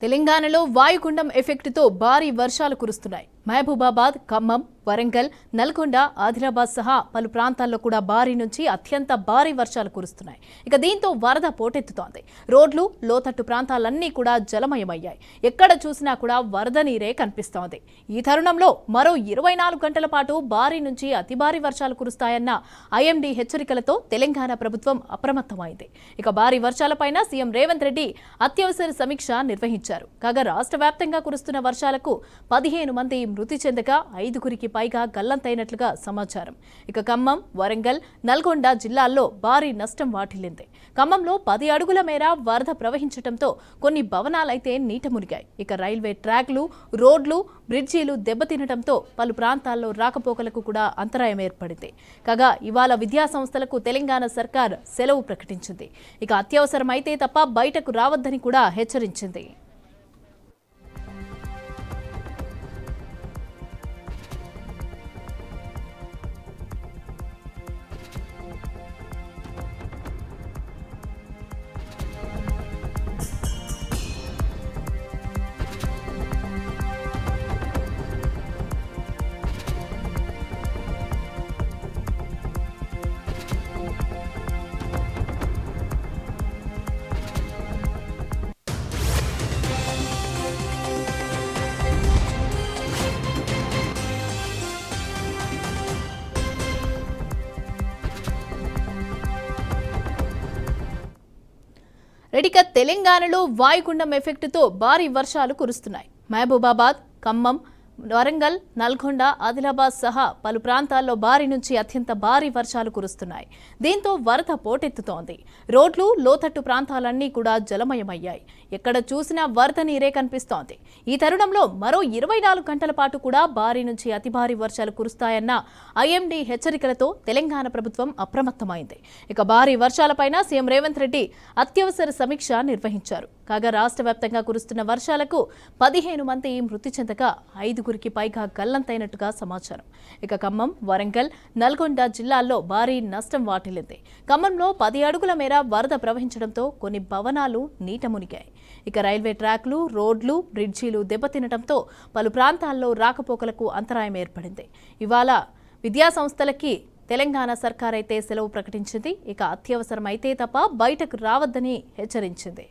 తెలంగాణలో వాయుగుండం ఎఫెక్ట్తో భారీ వర్షాలు కురుస్తున్నాయి. మహబూబాబాద్, ఖమ్మం, వరంగల్, నల్గొండ, ఆదిలాబాద్ సహా పలు ప్రాంతాల్లో కూడా భారీ నుంచి అత్యంత భారీ వర్షాలు కురుస్తున్నాయి. ఇక దీంతో వరద పోటెత్తుతోంది. రోడ్లు, లోతట్టు ప్రాంతాలన్నీ కూడా జలమయమయ్యాయి. ఎక్కడ చూసినా కూడా వరద నీరే కనిపిస్తోంది. ఈ తరుణంలో మరో 24 గంటల పాటు భారీ నుంచి అతి భారీ వర్షాలు కురుస్తాయన్న ఐఎండీ హెచ్చరికలతో తెలంగాణ ప్రభుత్వం అప్రమత్తమైంది. ఇక భారీ వర్షాలపైన సీఎం రేవంత్ రెడ్డి అత్యవసర సమీక్ష నిర్వహించారు. కాగా రాష్ట్ర వ్యాప్తంగా కురుస్తున్న వర్షాలకు 15 మంది మృతి చెందగా 5గురికి పైగా గల్లంతైనట్లుగా సమాచారం. ఇక ఖమ్మం, వరంగల్, నల్గొండ జిల్లాల్లో భారీ నష్టం వాటిల్లింది. ఖమ్మంలో 10 అడుగుల మేర వరద ప్రవహించడంతో కొన్ని భవనాలైతే నీట మునిగాయి. ఇక రైల్వే ట్రాక్లు, రోడ్లు, బ్రిడ్జీలు దెబ్బతినడంతో పలు ప్రాంతాల్లో రాకపోకలకు కూడా అంతరాయం ఏర్పడింది. కాగా ఇవాళ విద్యా సంస్థలకు తెలంగాణ సర్కార్ సెలవు ప్రకటించింది. ఇక అత్యవసరమైతే తప్ప బయటకు రావద్దని కూడా హెచ్చరించింది. రెడిక తెలంగాణలో వాయుగుండం ఎఫెక్ట్తో భారీ వర్షాలు కురుస్తున్నాయి. మహబూబాబాద్, ఖమ్మం, వరంగల్, నల్గొండ, ఆదిలాబాద్ సహా పలు ప్రాంతాల్లో భారీ నుంచి అత్యంత భారీ వర్షాలు కురుస్తున్నాయి. దీంతో వరద పోటెత్తుతోంది. రోడ్లు, లోతట్టు ప్రాంతాలన్నీ కూడా జలమయమయ్యాయి. ఎక్కడ చూసినా వరద నీరే కనిపిస్తోంది. ఈ తరుణంలో మరో 24 గంటల పాటు కూడా భారీ నుంచి అతి భారీ వర్షాలు కురుస్తాయన్న ఐఎండీ హెచ్చరికలతో తెలంగాణ ప్రభుత్వం అప్రమత్తమైంది. ఇక భారీ వర్షాలపైన సీఎం రేవంత్ రెడ్డి అత్యవసర సమీక్ష నిర్వహించారు. కాగా రాష్ట్ర వ్యాప్తంగా కురుస్తున్న వర్షాలకు 15 మంది మృతి చెందగా 5గురికి పైగా గల్లంతైనట్టుగా సమాచారం. ఇక ఖమ్మం, వరంగల్, నల్గొండ జిల్లాల్లో భారీ నష్టం వాటిల్లింది. ఖమ్మంలో 10 అడుగుల మేర వరద ప్రవహించడంతో కొన్ని భవనాలు నీట మునిగాయి. ఇక రైల్వే ట్రాక్లు, రోడ్లు, బ్రిడ్జీలు దెబ్బతినడంతో పలు ప్రాంతాల్లో రాకపోకలకు అంతరాయం ఏర్పడింది. ఇవాళ విద్యా సంస్థలకి తెలంగాణ సర్కార్ అయితే సెలవు ప్రకటించింది. ఇక అత్యవసరమైతే తప్ప బయటకు రావద్దని హెచ్చరించింది.